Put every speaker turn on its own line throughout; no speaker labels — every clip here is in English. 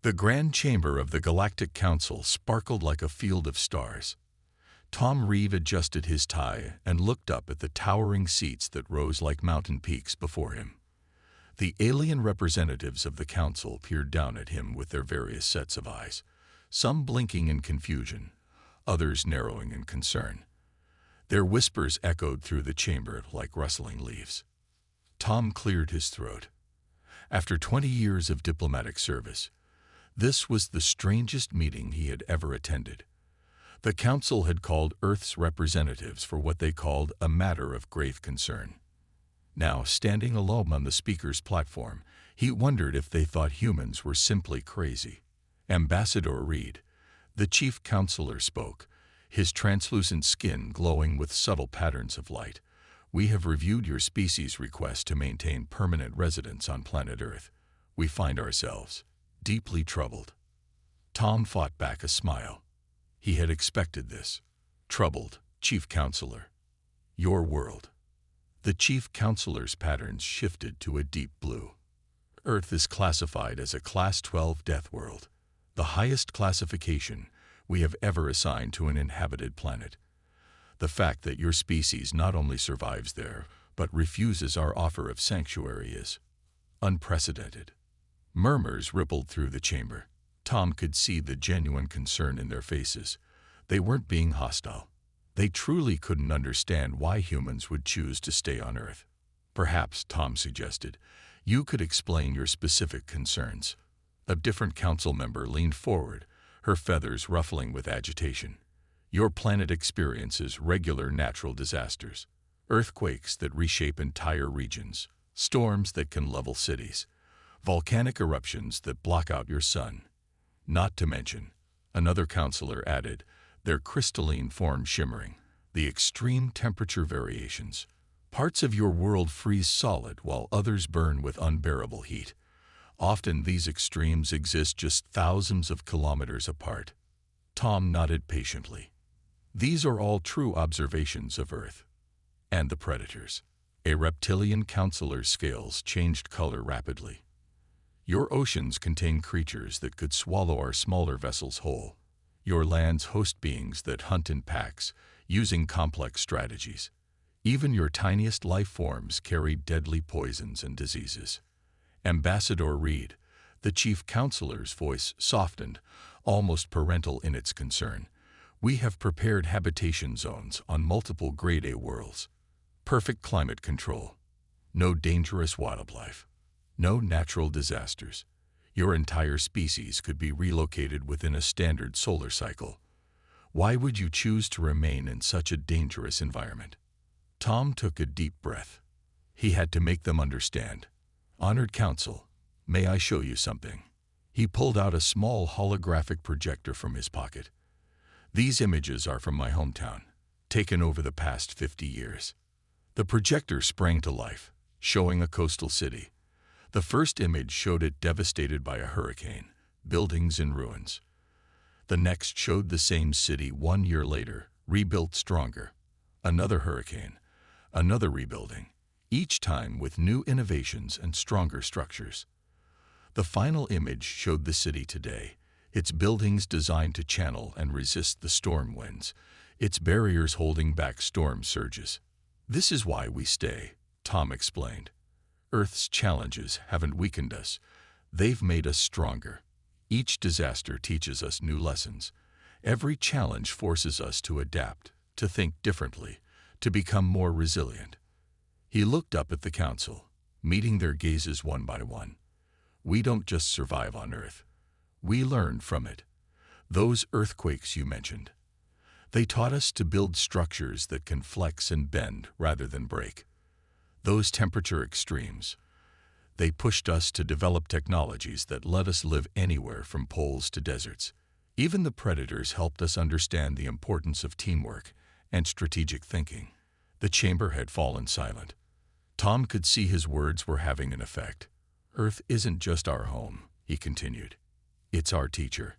The grand chamber of the Galactic Council sparkled like a field of stars. Tom Reeve adjusted his tie and looked up at the towering seats that rose like mountain peaks before him. The alien representatives of the council peered down at him with their various sets of eyes, some blinking in confusion, others narrowing in concern. Their whispers echoed through the chamber like rustling leaves. Tom cleared his throat. After 20 years of diplomatic service, this was the strangest meeting he had ever attended. The council had called Earth's representatives for what they called a matter of grave concern. Now, standing alone on the speaker's platform, he wondered if they thought humans were simply crazy. Ambassador Reed, the chief counselor, spoke, his translucent skin glowing with subtle patterns of light. "We have reviewed your species' request to maintain permanent residence on planet Earth. We find ourselves deeply troubled." Tom fought back a smile. He had expected this. "Troubled, Chief Counselor. Your world." The Chief Counselor's patterns shifted to a deep blue. "Earth is classified as a Class 12 Deathworld, the highest classification we have ever assigned to an inhabited planet. The fact that your species not only survives there, but refuses our offer of sanctuary is unprecedented." Murmurs rippled through the chamber. Tom could see the genuine concern in their faces. They weren't being hostile. They truly couldn't understand why humans would choose to stay on Earth. "Perhaps," Tom suggested, "you could explain your specific concerns." A different council member leaned forward, her feathers ruffling with agitation. "Your planet experiences regular natural disasters, earthquakes that reshape entire regions, storms that can level cities, volcanic eruptions that block out your sun. Not to mention," another counselor added, their crystalline form shimmering, "the extreme temperature variations. Parts of your world freeze solid while others burn with unbearable heat. Often these extremes exist just thousands of kilometers apart." Tom nodded patiently. "These are all true observations of Earth. And the predators." A reptilian counselor's scales changed color rapidly. "Your oceans contain creatures that could swallow our smaller vessels whole. Your lands host beings that hunt in packs, using complex strategies. Even your tiniest life forms carry deadly poisons and diseases." Ambassador Reed, the chief counselor's voice softened, almost parental in its concern. "We have prepared habitation zones on multiple Grade A worlds. Perfect climate control. No dangerous wildlife. No natural disasters. Your entire species could be relocated within a standard solar cycle. Why would you choose to remain in such a dangerous environment?" Tom took a deep breath. He had to make them understand. "Honored Council, may I show you something?" He pulled out a small holographic projector from his pocket. "These images are from my hometown, taken over the past 50 years. The projector sprang to life, showing a coastal city. The first image showed it devastated by a hurricane, buildings in ruins. The next showed the same city 1 year later, rebuilt stronger. Another hurricane, another rebuilding, each time with new innovations and stronger structures. The final image showed the city today, its buildings designed to channel and resist the storm winds, its barriers holding back storm surges. This is why we stay," Tom explained. "Earth's challenges haven't weakened us. They've made us stronger. Each disaster teaches us new lessons. Every challenge forces us to adapt, to think differently, to become more resilient." He looked up at the council, meeting their gazes one by one. "We don't just survive on Earth. We learn from it. Those earthquakes you mentioned, they taught us to build structures that can flex and bend rather than break. Those temperature extremes, they pushed us to develop technologies that let us live anywhere from poles to deserts. Even the predators helped us understand the importance of teamwork and strategic thinking." The chamber had fallen silent. Tom could see his words were having an effect. "Earth isn't just our home," he continued. "It's our teacher.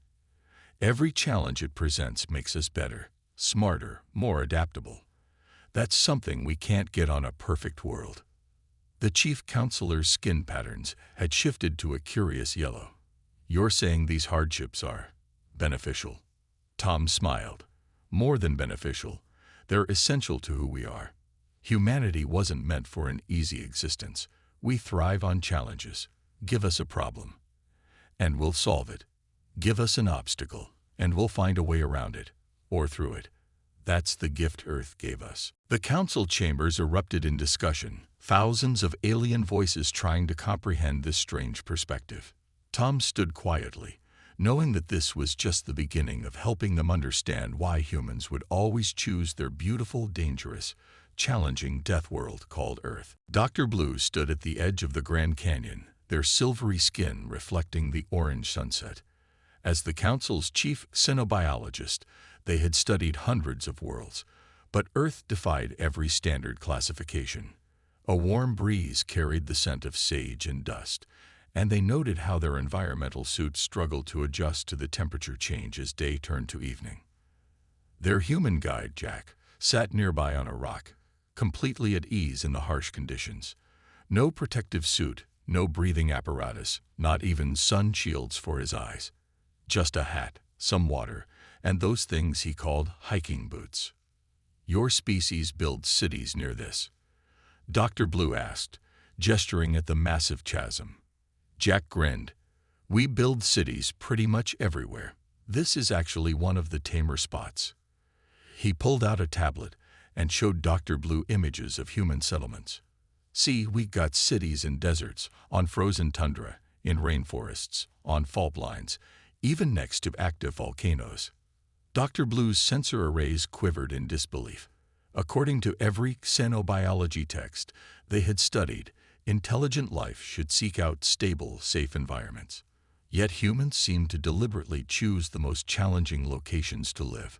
Every challenge it presents makes us better, smarter, more adaptable. That's something we can't get on a perfect world." The chief counselor's skin patterns had shifted to a curious yellow. You're saying these hardships are beneficial? Tom smiled. More than beneficial. They're essential to who we are. Humanity wasn't meant for an easy existence. We thrive on challenges. Give us a problem, and we'll solve it. Give us an obstacle, and we'll find a way around it, or through it. That's the gift Earth gave us. The council chambers erupted in discussion, thousands of alien voices trying to comprehend this strange perspective. Tom stood quietly, knowing that this was just the beginning of helping them understand why humans would always choose their beautiful, dangerous, challenging death world called Earth. Dr. Blue stood at the edge of the Grand Canyon, their silvery skin reflecting the orange sunset. As the council's chief xenobiologist, they had studied hundreds of worlds, but Earth defied every standard classification. A warm breeze carried the scent of sage and dust, and they noted how their environmental suits struggled to adjust to the temperature change as day turned to evening. Their human guide, Jack, sat nearby on a rock, completely at ease in the harsh conditions. No protective suit, no breathing apparatus, not even sun shields for his eyes. Just a hat, some water, and those things he called hiking boots. Your species builds cities near this? Dr. Blue asked, gesturing at the massive chasm. Jack grinned. We build cities pretty much everywhere. This is actually one of the tamer spots. He pulled out a tablet and showed Dr. Blue images of human settlements. See, we got cities in deserts, on frozen tundra, in rainforests, on fault lines, even next to active volcanoes. Dr. Blue's sensor arrays quivered in disbelief. According to every xenobiology text they had studied, intelligent life should seek out stable, safe environments. Yet humans seem to deliberately choose the most challenging locations to live.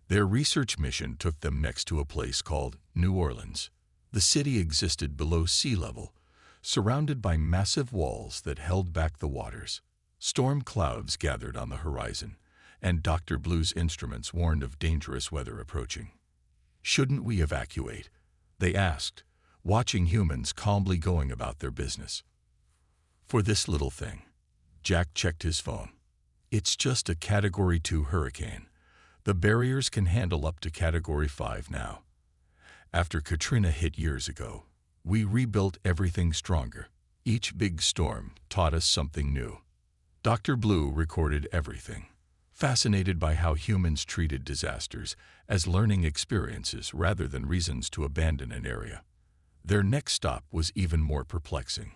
Their research mission took them next to a place called New Orleans. The city existed below sea level, surrounded by massive walls that held back the waters. Storm clouds gathered on the horizon, and Dr. Blue's instruments warned of dangerous weather approaching. Shouldn't we evacuate? They asked, watching humans calmly going about their business. For this little thing. Jack checked his phone. It's just a Category 2 hurricane. The barriers can handle up to Category 5 now. After Katrina hit years ago, we rebuilt everything stronger. Each big storm taught us something new. Dr. Blue recorded everything, fascinated by how humans treated disasters as learning experiences rather than reasons to abandon an area. Their next stop was even more perplexing,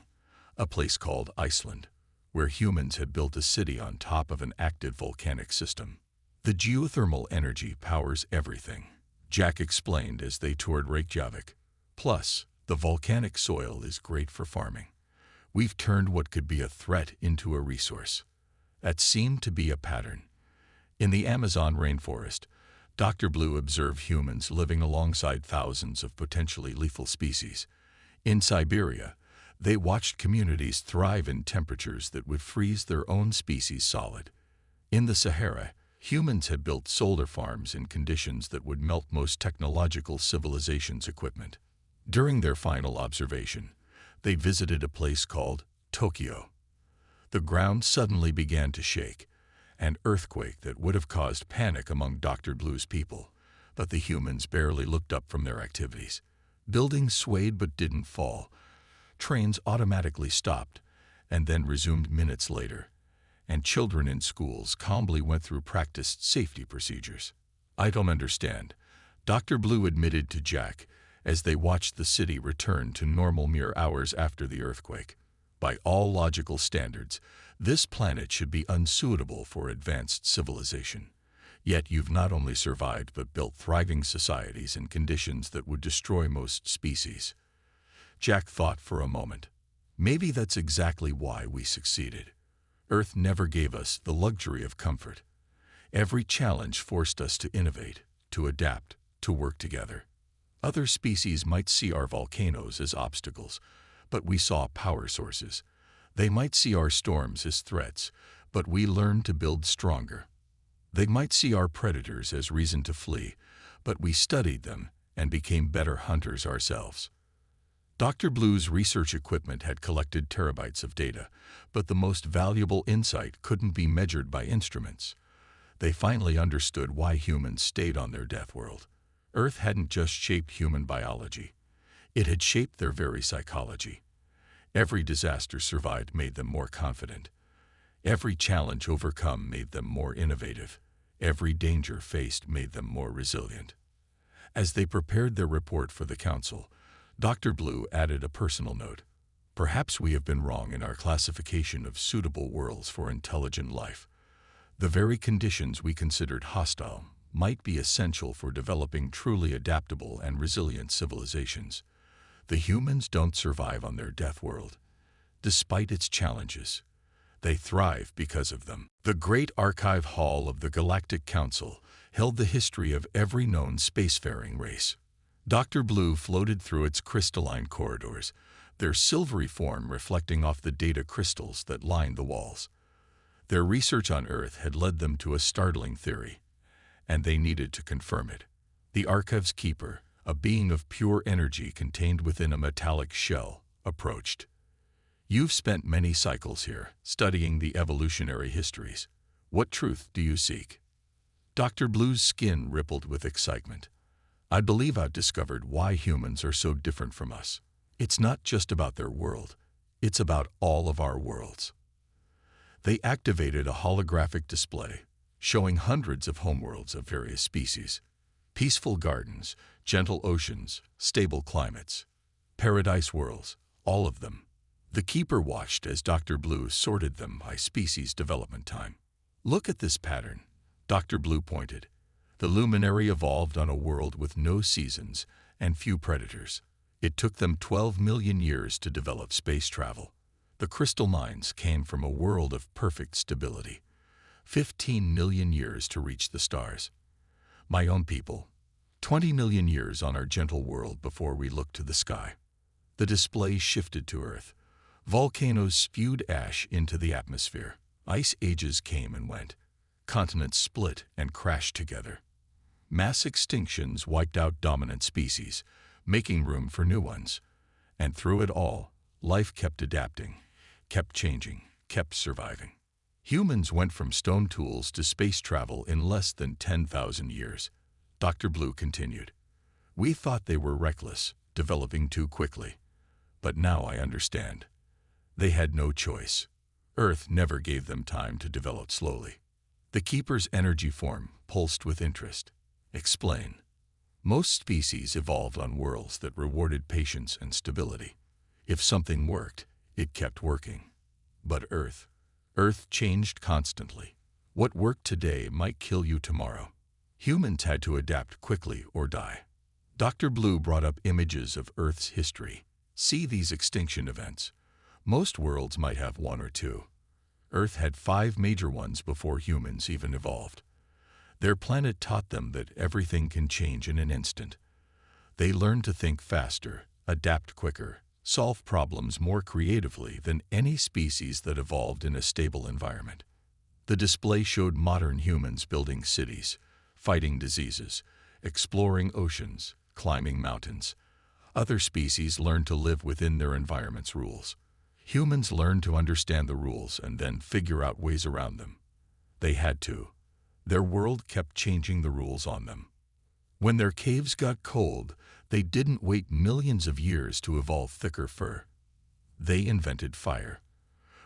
a place called Iceland, where humans had built a city on top of an active volcanic system. The geothermal energy powers everything, Jack explained as they toured Reykjavik. Plus, the volcanic soil is great for farming. We've turned what could be a threat into a resource. That seemed to be a pattern. In the Amazon rainforest, Dr. Blue observed humans living alongside thousands of potentially lethal species. In Siberia, they watched communities thrive in temperatures that would freeze their own species solid. In the Sahara, humans had built solar farms in conditions that would melt most technological civilizations' equipment. During their final observation, they visited a place called Tokyo. The ground suddenly began to shake, an earthquake that would have caused panic among Dr. Blue's people, but the humans barely looked up from their activities. Buildings swayed but didn't fall. Trains automatically stopped and then resumed minutes later, and children in schools calmly went through practiced safety procedures. I don't understand, Dr. Blue admitted to Jack as they watched the city return to normal mere hours after the earthquake. By all logical standards, this planet should be unsuitable for advanced civilization. Yet you've not only survived but built thriving societies in conditions that would destroy most species. Jack thought for a moment. Maybe that's exactly why we succeeded. Earth never gave us the luxury of comfort. Every challenge forced us to innovate, to adapt, to work together. Other species might see our volcanoes as obstacles, but we saw power sources. They might see our storms as threats, but we learned to build stronger. They might see our predators as reason to flee, but we studied them and became better hunters ourselves. Dr. Blue's research equipment had collected terabytes of data, but the most valuable insight couldn't be measured by instruments. They finally understood why humans stayed on their death world. Earth hadn't just shaped human biology. It had shaped their very psychology. Every disaster survived made them more confident. Every challenge overcome made them more innovative. Every danger faced made them more resilient. As they prepared their report for the council, Dr. Blue added a personal note. Perhaps we have been wrong in our classification of suitable worlds for intelligent life. The very conditions we considered hostile might be essential for developing truly adaptable and resilient civilizations. The humans don't survive on their death world. Despite its challenges, they thrive because of them. The Great Archive Hall of the Galactic Council held the history of every known spacefaring race. Dr. Blue floated through its crystalline corridors, their silvery form reflecting off the data crystals that lined the walls. Their research on Earth had led them to a startling theory, and they needed to confirm it. The Archive's keeper, a being of pure energy contained within a metallic shell, approached. You've spent many cycles here, studying the evolutionary histories. What truth do you seek? Dr. Blue's skin rippled with excitement. I believe I've discovered why humans are so different from us. It's not just about their world. It's about all of our worlds. They activated a holographic display, showing hundreds of homeworlds of various species. Peaceful gardens, gentle oceans, stable climates. Paradise worlds, all of them. The keeper watched as Dr. Blue sorted them by species development time. Look at this pattern, Dr. Blue pointed. The luminary evolved on a world with no seasons and few predators. It took them 12 million years to develop space travel. The crystal mines came from a world of perfect stability. 15 million years to reach the stars. My own people, 20 million years on our gentle world before we looked to the sky. The display shifted to Earth. Volcanoes spewed ash into the atmosphere. Ice ages came and went. Continents split and crashed together. Mass extinctions wiped out dominant species, making room for new ones. And through it all, life kept adapting, kept changing, kept surviving. Humans went from stone tools to space travel in less than 10,000 years. Dr. Blue continued. We thought they were reckless, developing too quickly. But now I understand. They had no choice. Earth never gave them time to develop slowly. The keeper's energy form pulsed with interest. Explain. Most species evolved on worlds that rewarded patience and stability. If something worked, it kept working. But Earth changed constantly. What worked today might kill you tomorrow. Humans had to adapt quickly or die. Dr. Blue brought up images of Earth's history. See these extinction events. Most worlds might have one or two. Earth had 5 major ones before humans even evolved. Their planet taught them that everything can change in an instant. They learned to think faster, adapt quicker, solve problems more creatively than any species that evolved in a stable environment. The display showed modern humans building cities, fighting diseases, exploring oceans, climbing mountains. Other species learned to live within their environment's rules. Humans learned to understand the rules and then figure out ways around them. They had to. Their world kept changing the rules on them. When their caves got cold, they didn't wait millions of years to evolve thicker fur. They invented fire.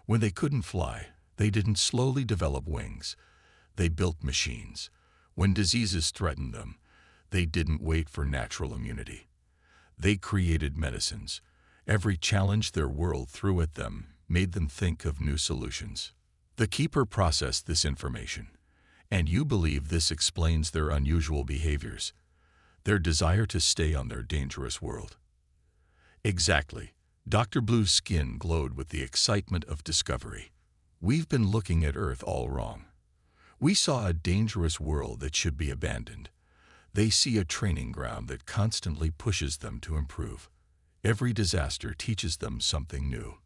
When they couldn't fly, they didn't slowly develop wings. They built machines. When diseases threatened them, they didn't wait for natural immunity. They created medicines. Every challenge their world threw at them made them think of new solutions. The keeper processed this information, and you believe this explains their unusual behaviors, their desire to stay on their dangerous world. Exactly. Dr. Blue's skin glowed with the excitement of discovery. We've been looking at Earth all wrong. We saw a dangerous world that should be abandoned. They see a training ground that constantly pushes them to improve. Every disaster teaches them something new.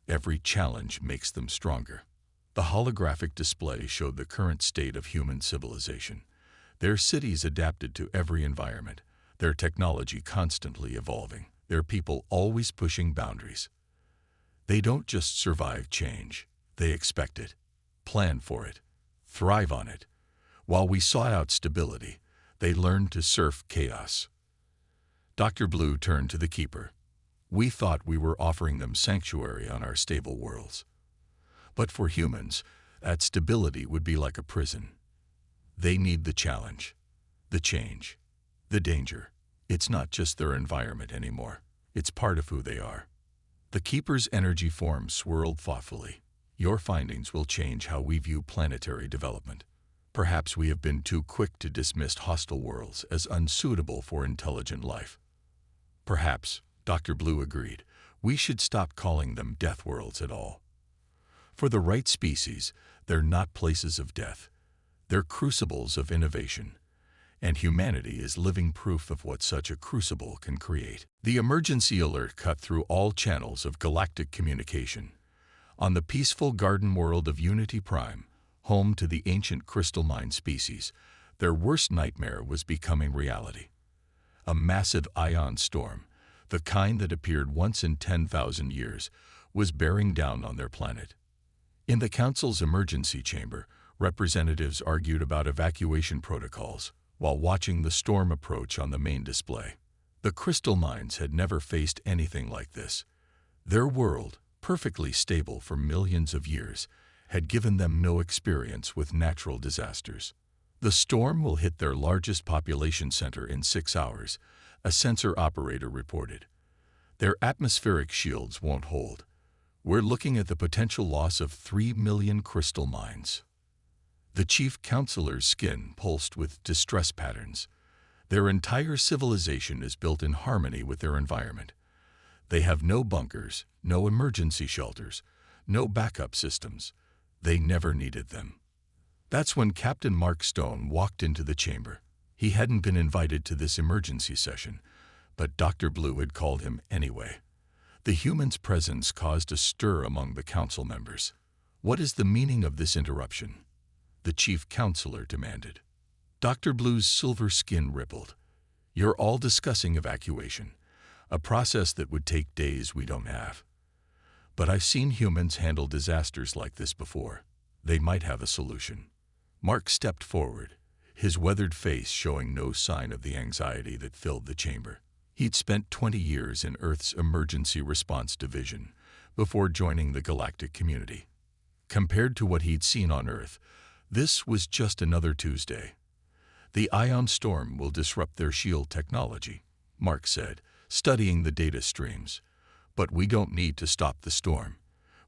Every challenge makes them stronger. The holographic display showed the current state of human civilization. Their cities adapted to every environment, their technology constantly evolving. They're people always pushing boundaries. They don't just survive change, they expect it, plan for it, thrive on it. While we sought out stability, they learned to surf chaos. Dr. Blue turned to the keeper. We thought we were offering them sanctuary on our stable worlds. But for humans, that stability would be like a prison. They need the challenge, the change, the danger. It's not just their environment anymore. It's part of who they are. The keeper's energy form swirled thoughtfully. Your findings will change how we view planetary development. Perhaps we have been too quick to dismiss hostile worlds as unsuitable for intelligent life. Perhaps, Dr. Blue agreed, we should stop calling them death worlds at all. For the right species, they're not places of death. They're crucibles of innovation. And humanity is living proof of what such a crucible can create. The emergency alert cut through all channels of galactic communication. On the peaceful garden world of Unity Prime, home to the ancient crystal mine species, their worst nightmare was becoming reality. A massive ion storm, the kind that appeared once in 10,000 years, was bearing down on their planet. In the Council's emergency chamber, representatives argued about evacuation protocols while watching the storm approach on the main display. The crystal mines had never faced anything like this. Their world, perfectly stable for millions of years, had given them no experience with natural disasters. The storm will hit their largest population center in 6 hours, a sensor operator reported. Their atmospheric shields won't hold. We're looking at the potential loss of 3 million crystal mines. The chief counselor's skin pulsed with distress patterns. Their entire civilization is built in harmony with their environment. They have no bunkers, no emergency shelters, no backup systems. They never needed them. That's when Captain Mark Stone walked into the chamber. He hadn't been invited to this emergency session, but Dr. Blue had called him anyway. The human's presence caused a stir among the council members. What is the meaning of this interruption? The chief counselor demanded. Dr. Blue's silver skin rippled. You're all discussing evacuation, a process that would take days we don't have. But I've seen humans handle disasters like this before. They might have a solution. Mark stepped forward, his weathered face showing no sign of the anxiety that filled the chamber. He'd spent 20 years in Earth's Emergency Response Division before joining the galactic community. Compared to what he'd seen on Earth, this was just another Tuesday. The ion storm will disrupt their shield technology, Mark said, studying the data streams. But we don't need to stop the storm.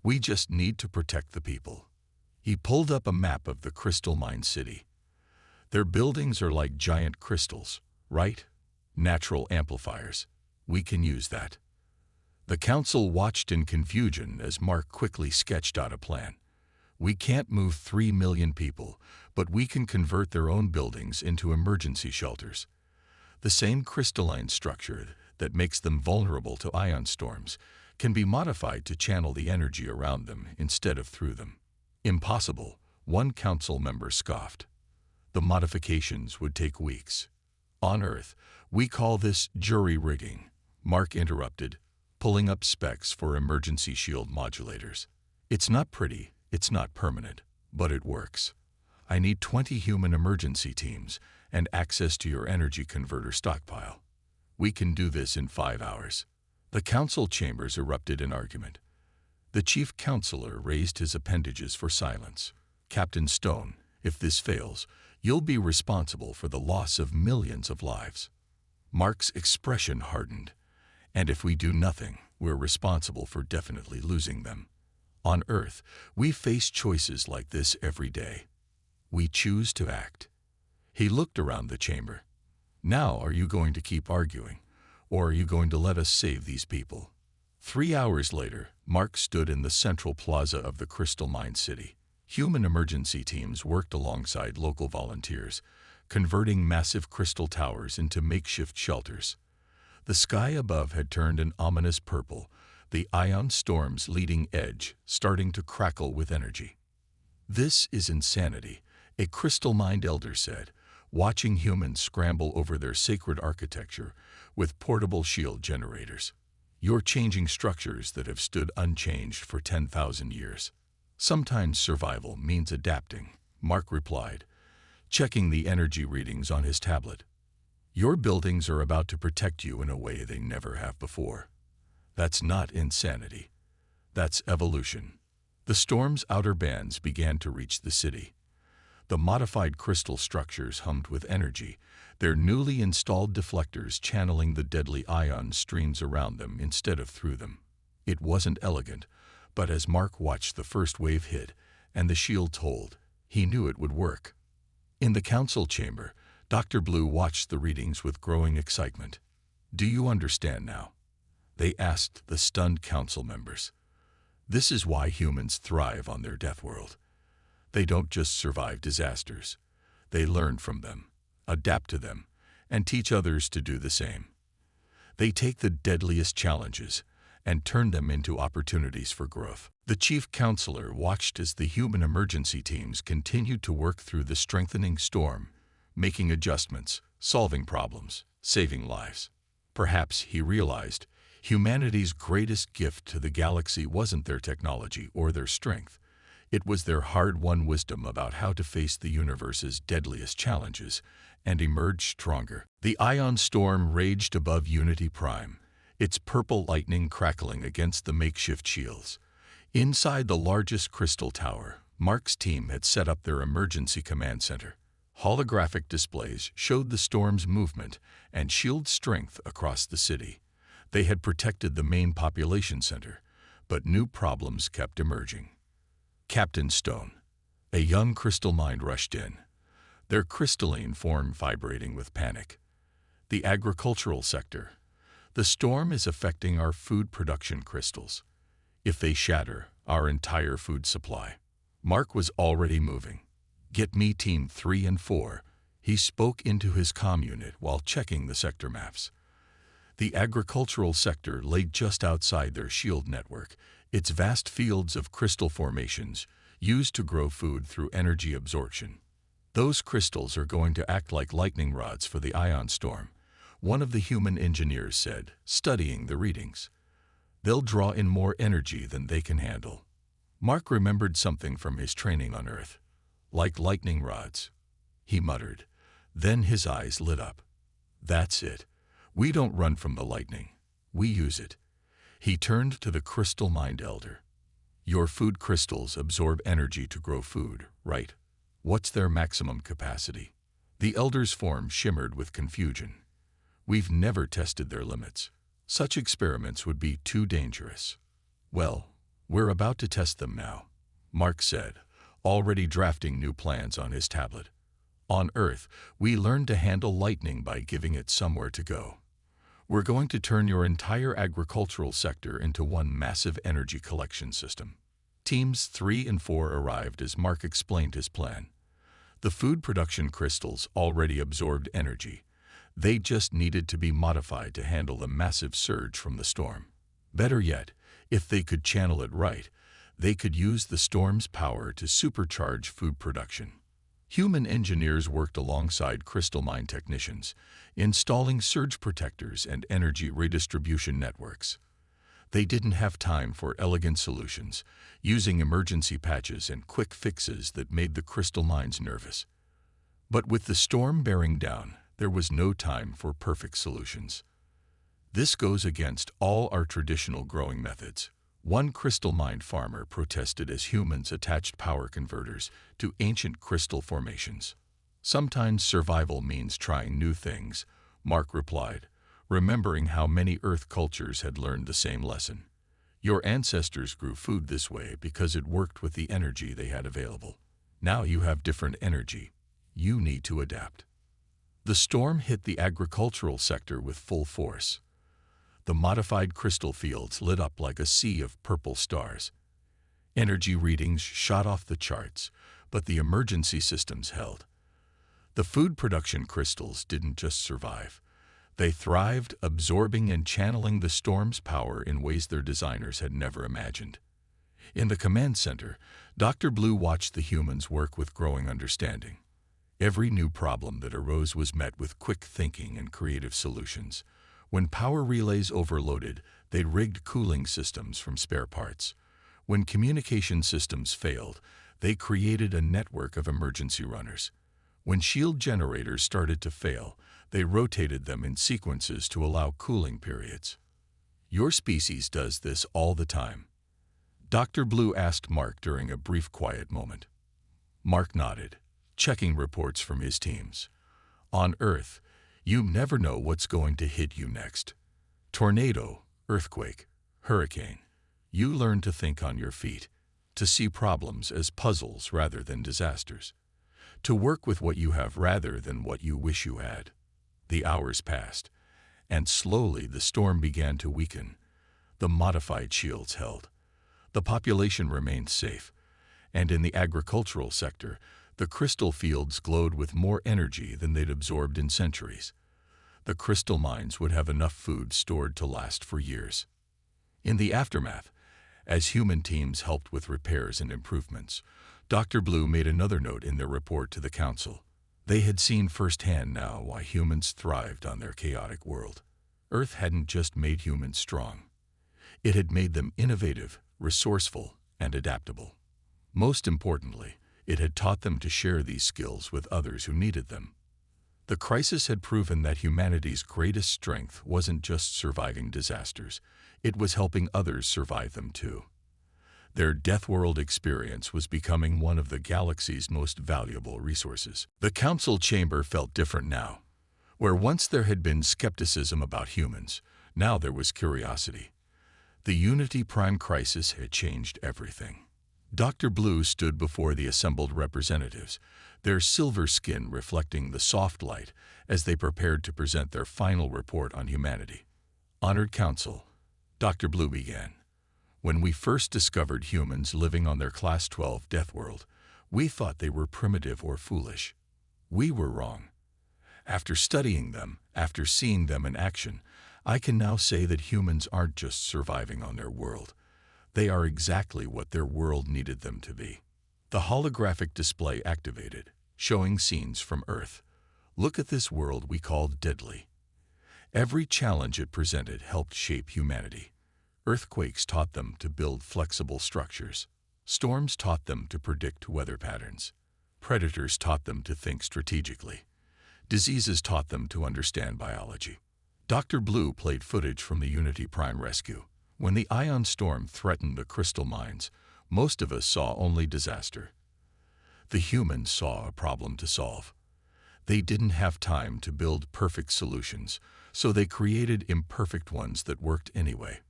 We just need to protect the people. He pulled up a map of the crystal mine city. Their buildings are like giant crystals, right? Natural amplifiers. We can use that. The council watched in confusion as Mark quickly sketched out a plan. We can't move 3 million people, but we can convert their own buildings into emergency shelters. The same crystalline structure that makes them vulnerable to ion storms can be modified to channel the energy around them instead of through them. Impossible, one council member scoffed. The modifications would take weeks. On Earth, we call this jury rigging, Mark interrupted, pulling up specs for emergency shield modulators. It's not pretty, it's not permanent, but it works. I need 20 human emergency teams and access to your energy converter stockpile. We can do this in 5 hours. The council chambers erupted in argument. The chief counselor raised his appendages for silence. Captain Stone, if this fails, you'll be responsible for the loss of millions of lives. Mark's expression hardened. And if we do nothing, we're responsible for definitely losing them. On Earth, we face choices like this every day. We choose to act. He looked around the chamber. Now are you going to keep arguing, or are you going to let us save these people? 3 hours later, Mark stood in the central plaza of the Crystal Mine City. Human emergency teams worked alongside local volunteers, converting massive crystal towers into makeshift shelters. The sky above had turned an ominous purple, the ion storm's leading edge starting to crackle with energy. This is insanity, a crystal-mind elder said, watching humans scramble over their sacred architecture with portable shield generators. You're changing structures that have stood unchanged for 10,000 years. Sometimes survival means adapting, Mark replied, checking the energy readings on his tablet. Your buildings are about to protect you in a way they never have before. That's not insanity. That's evolution. The storm's outer bands began to reach the city. The modified crystal structures hummed with energy, their newly installed deflectors channeling the deadly ion streams around them instead of through them. It wasn't elegant, but as Mark watched the first wave hit and the shield told, he knew it would work. In the council chamber, Dr. Blue watched the readings with growing excitement. "Do you understand now?" they asked the stunned council members. "This is why humans thrive on their Deathworld. They don't just survive disasters. They learn from them, adapt to them, and teach others to do the same. They take the deadliest challenges and turn them into opportunities for growth." The chief counselor watched as the human emergency teams continued to work through the strengthening storm, making adjustments, solving problems, saving lives. Perhaps, he realized, humanity's greatest gift to the galaxy wasn't their technology or their strength. It was their hard-won wisdom about how to face the universe's deadliest challenges and emerge stronger. The ion storm raged above Unity Prime, its purple lightning crackling against the makeshift shields. Inside the largest crystal tower, Mark's team had set up their emergency command center. Holographic displays showed the storm's movement and shield strength across the city. They had protected the main population center, but new problems kept emerging. Captain Stone, a young crystal mind, rushed in, their crystalline form vibrating with panic. "The agricultural sector. The storm is affecting our food production crystals. If they shatter, our entire food supply." Mark was already moving. "Get me Team 3 and 4, he spoke into his comm unit while checking the sector maps. The agricultural sector lay just outside their shield network, its vast fields of crystal formations used to grow food through energy absorption. "Those crystals are going to act like lightning rods for the ion storm," one of the human engineers said, studying the readings. "They'll draw in more energy than they can handle." Mark remembered something from his training on Earth. "Like lightning rods," he muttered. Then his eyes lit up. "That's it. We don't run from the lightning. We use it." He turned to the Crystal Mind Elder. "Your food crystals absorb energy to grow food, right? What's their maximum capacity?" The Elder's form shimmered with confusion. "We've never tested their limits. Such experiments would be too dangerous." "Well, we're about to test them now," Mark said, already drafting new plans on his tablet. "On Earth, we learned to handle lightning by giving it somewhere to go. We're going to turn your entire agricultural sector into one massive energy collection system." Teams 3 and 4 arrived as Mark explained his plan. The food production crystals already absorbed energy. They just needed to be modified to handle the massive surge from the storm. Better yet, if they could channel it right, they could use the storm's power to supercharge food production. Human engineers worked alongside crystal mine technicians, installing surge protectors and energy redistribution networks. They didn't have time for elegant solutions, using emergency patches and quick fixes that made the crystal mines nervous. But with the storm bearing down, there was no time for perfect solutions. "This goes against all our traditional growing methods," one crystal mine farmer protested as humans attached power converters to ancient crystal formations. "Sometimes survival means trying new things," Mark replied, remembering how many Earth cultures had learned the same lesson. "Your ancestors grew food this way because it worked with the energy they had available. Now you have different energy. You need to adapt." The storm hit the agricultural sector with full force. The modified crystal fields lit up like a sea of purple stars. Energy readings shot off the charts, but the emergency systems held. The food production crystals didn't just survive. They thrived, absorbing and channeling the storm's power in ways their designers had never imagined. In the command center, Dr. Blue watched the humans work with growing understanding. Every new problem that arose was met with quick thinking and creative solutions, When power relays overloaded, they rigged cooling systems from spare parts. When communication systems failed, they created a network of emergency runners. When shield generators started to fail, they rotated them in sequences to allow cooling periods. Your species does this all the time. Dr. Blue asked Mark during a brief quiet moment. Mark nodded, checking reports from his teams. On Earth, you never know what's going to hit you next. Tornado, earthquake, hurricane. You learn to think on your feet, to see problems as puzzles rather than disasters, to work with what you have rather than what you wish you had. The hours passed, and slowly the storm began to weaken. The modified shields held. The population remained safe, and in the agricultural sector, the crystal fields glowed with more energy than they'd absorbed in centuries. The crystal mines would have enough food stored to last for years. In the aftermath, as human teams helped with repairs and improvements, Dr. Blue made another note in their report to the Council. They had seen firsthand now why humans thrived on their chaotic world. Earth hadn't just made humans strong. It had made them innovative, resourceful, and adaptable. Most importantly, it had taught them to share these skills with others who needed them. The crisis had proven that humanity's greatest strength wasn't just surviving disasters, it was helping others survive them too. Their Deathworld experience was becoming one of the galaxy's most valuable resources. The Council chamber felt different now. Where once there had been skepticism about humans, now there was curiosity. The Unity Prime crisis had changed everything. Dr. Blue stood before the assembled representatives, their silver skin reflecting the soft light as they prepared to present their final report on humanity. Honored Council, Dr. Blue began. When we first discovered humans living on their Class 12 Deathworld, we thought they were primitive or foolish. We were wrong. After studying them, after seeing them in action, I can now say that humans aren't just surviving on their world. They are exactly what their world needed them to be. The holographic display activated, showing scenes from Earth. Look at this world we called deadly. Every challenge it presented helped shape humanity. Earthquakes taught them to build flexible structures. Storms taught them to predict weather patterns. Predators taught them to think strategically. Diseases taught them to understand biology. Dr. Blue played footage from the Unity Prime rescue. When the ion storm threatened the crystal mines, most of us saw only disaster. The humans saw a problem to solve. They didn't have time to build perfect solutions, so they created imperfect ones that worked anyway.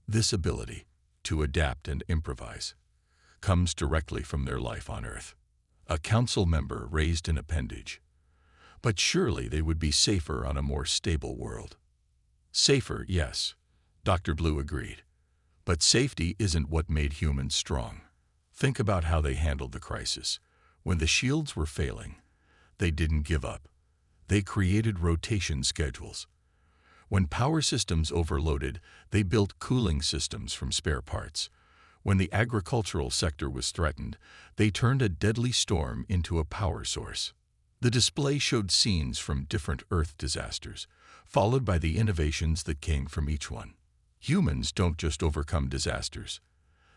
This ability, to adapt and improvise, comes directly from their life on Earth. A council member raised an appendage. But surely they would be safer on a more stable world. Safer, yes, Dr. Blue agreed. But safety isn't what made humans strong. Think about how they handled the crisis. When the shields were failing, they didn't give up. They created rotation schedules. When power systems overloaded, they built cooling systems from spare parts. When the agricultural sector was threatened, they turned a deadly storm into a power source. The display showed scenes from different Earth disasters, followed by the innovations that came from each one. Humans don't just overcome disasters.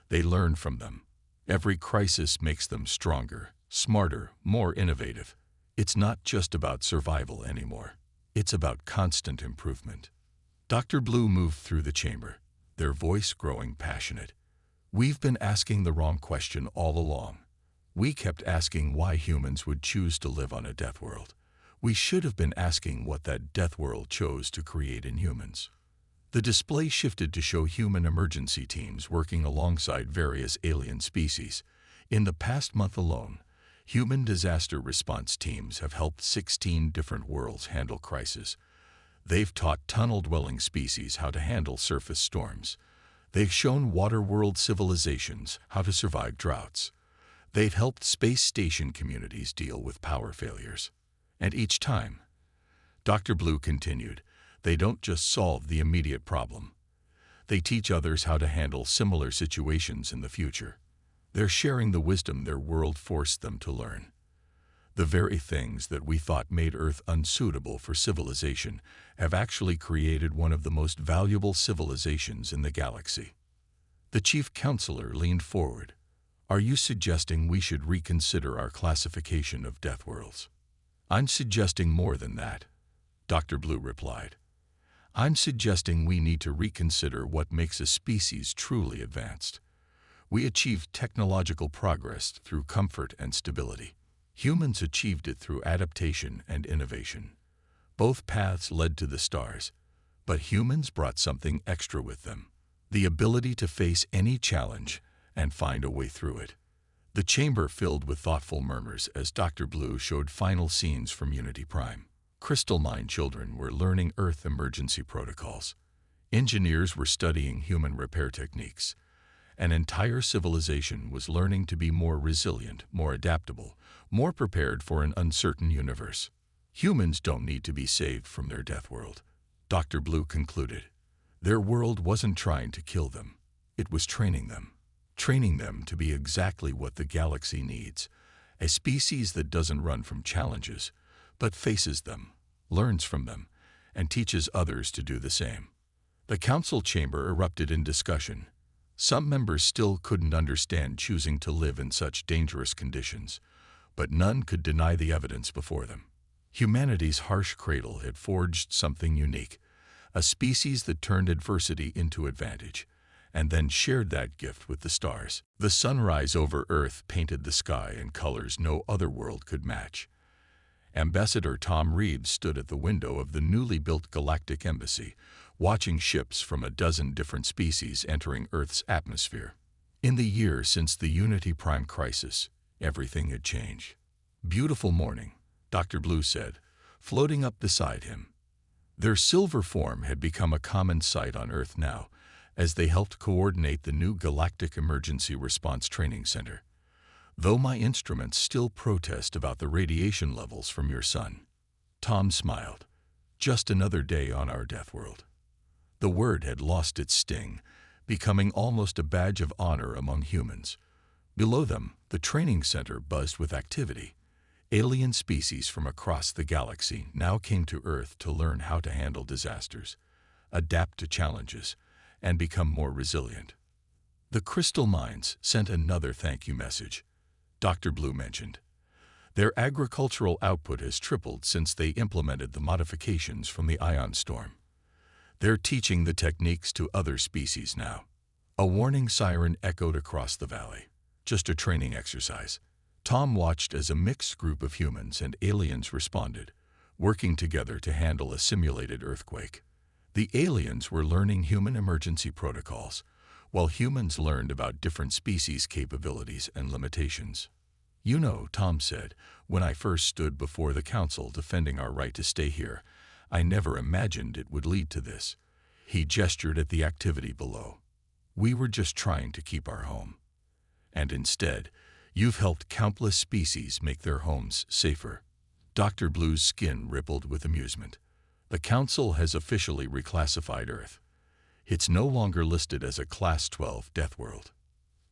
They learn from them. Every crisis makes them stronger, smarter, more innovative. It's not just about survival anymore. It's about constant improvement. Dr. Blue moved through the chamber, their voice growing passionate. We've been asking the wrong question all along. We kept asking why humans would choose to live on a death world. We should have been asking what that death world chose to create in humans. The display shifted to show human emergency teams working alongside various alien species. In the past month alone, human disaster response teams have helped 16 different worlds handle crises. They've taught tunnel-dwelling species how to handle surface storms. They've shown water-world civilizations how to survive droughts. They've helped space station communities deal with power failures. And each time, Dr. Blue continued, they don't just solve the immediate problem. They teach others how to handle similar situations in the future. They're sharing the wisdom their world forced them to learn. The very things that we thought made Earth unsuitable for civilization have actually created one of the most valuable civilizations in the galaxy. The chief counselor leaned forward. Are you suggesting we should reconsider our classification of Deathworlds? I'm suggesting more than that, Dr. Blue replied. I'm suggesting we need to reconsider what makes a species truly advanced. We achieved technological progress through comfort and stability. Humans achieved it through adaptation and innovation. Both paths led to the stars, but humans brought something extra with them: the ability to face any challenge and find a way through it. The chamber filled with thoughtful murmurs as Dr. Blue showed final scenes from Unity Prime. Crystal Mine children were learning Earth emergency protocols. Engineers were studying human repair techniques. An entire civilization was learning to be more resilient, more adaptable, more prepared for an uncertain universe. Humans don't need to be saved from their death world, Dr. Blue concluded. Their world wasn't trying to kill them. It was training them to be exactly what the galaxy needs: a species that doesn't run from challenges, but faces them, learns from them, and teaches others to do the same. The council chamber erupted in discussion. Some members still couldn't understand choosing to live in such dangerous conditions, but none could deny the evidence before them. Humanity's harsh cradle had forged something unique, a species that turned adversity into advantage, and then shared that gift with the stars. The sunrise over Earth painted the sky in colors no other world could match. Ambassador Tom Reeves stood at the window of the newly built Galactic Embassy, watching ships from a dozen different species entering Earth's atmosphere. In the year since the Unity Prime crisis, everything had changed. Beautiful morning, Dr. Blue said, floating up beside him. Their silver form had become a common sight on Earth now, as they helped coordinate the new Galactic Emergency Response Training Center. Though my instruments still protest about the radiation levels from your sun. Tom smiled. Just another day on our death world. The word had lost its sting, becoming almost a badge of honor among humans. Below them, the training center buzzed with activity. Alien species from across the galaxy now came to Earth to learn how to handle disasters, adapt to challenges, and become more resilient. The crystal mines sent another thank you message, Dr. Blue mentioned. Their agricultural output has tripled since they implemented the modifications from the ion storm. They're teaching the techniques to other species now. A warning siren echoed across the valley. Just a training exercise. Tom watched as a mixed group of humans and aliens responded, working together to handle a simulated earthquake. The aliens were learning human emergency protocols, while humans learned about different species' capabilities and limitations. You know, Tom said, when I first stood before the council defending our right to stay here, I never imagined it would lead to this. He gestured at the activity below. We were just trying to keep our home. And instead, you've helped countless species make their homes safer. Dr. Blue's skin rippled with amusement. The council has officially reclassified Earth. It's no longer listed as a Class 12 death world.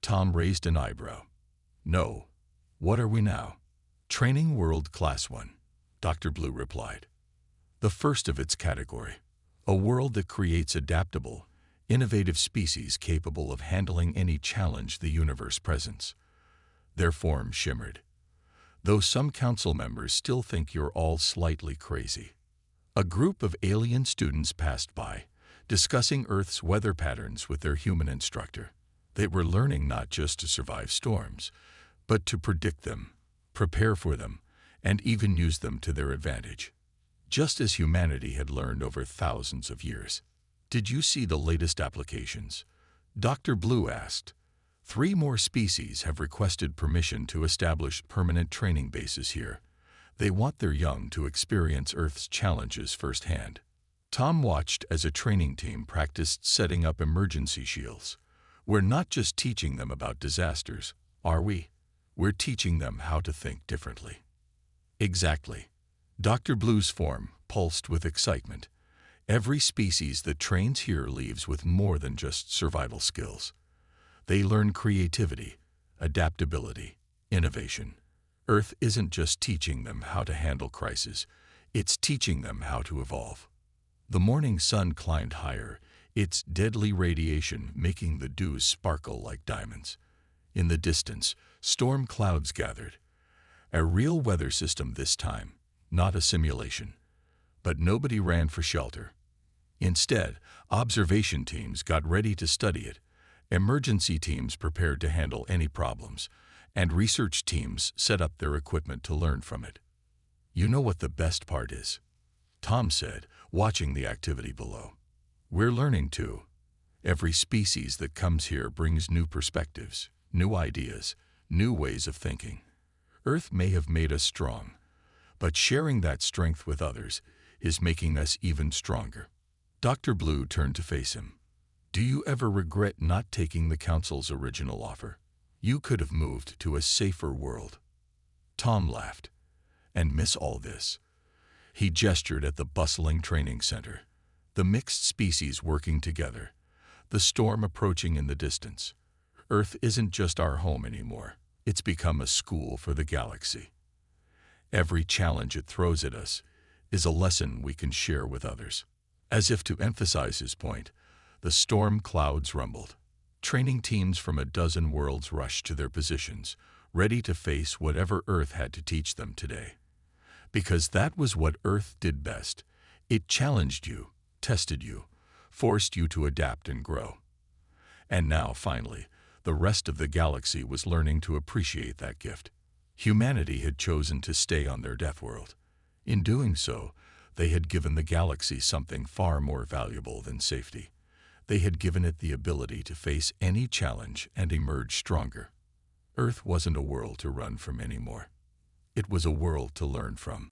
Tom raised an eyebrow. No. What are we now? Training World Class 1, Dr. Blue replied. The first of its category. A world that creates adaptable, innovative species capable of handling any challenge the universe presents. Their form shimmered. Though some council members still think you're all slightly crazy. A group of alien students passed by, discussing Earth's weather patterns with their human instructor. They were learning not just to survive storms, but to predict them, prepare for them, and even use them to their advantage. Just as humanity had learned over thousands of years. Did you see the latest applications? Dr. Blue asked. 3 more species have requested permission to establish permanent training bases here. They want their young to experience Earth's challenges firsthand. Tom watched as a training team practiced setting up emergency shields. We're not just teaching them about disasters, are we? We're teaching them how to think differently. Exactly. Dr. Blue's form pulsed with excitement. Every species that trains here leaves with more than just survival skills. They learn creativity, adaptability, innovation. Earth isn't just teaching them how to handle crises, it's teaching them how to evolve. The morning sun climbed higher, its deadly radiation making the dews sparkle like diamonds. In the distance, storm clouds gathered. A real weather system this time, not a simulation. But nobody ran for shelter. Instead, observation teams got ready to study it, emergency teams prepared to handle any problems, and research teams set up their equipment to learn from it. You know what the best part is? Tom said, watching the activity below. We're learning too. Every species that comes here brings new perspectives, new ideas, new ways of thinking. Earth may have made us strong, but sharing that strength with others is making us even stronger. Dr. Blue turned to face him. Do you ever regret not taking the Council's original offer? You could have moved to a safer world. Tom laughed. And miss all this? He gestured at the bustling training center, the mixed species working together, the storm approaching in the distance. Earth isn't just our home anymore. It's become a school for the galaxy. Every challenge it throws at us is a lesson we can share with others. As if to emphasize his point, the storm clouds rumbled. Training teams from a dozen worlds rushed to their positions, ready to face whatever Earth had to teach them today. Because that was what Earth did best. It challenged you, tested you, forced you to adapt and grow. And now, finally, the rest of the galaxy was learning to appreciate that gift. Humanity had chosen to stay on their Deathworld. In doing so, they had given the galaxy something far more valuable than safety. They had given it the ability to face any challenge and emerge stronger. Earth wasn't a world to run from anymore. It was a world to learn from.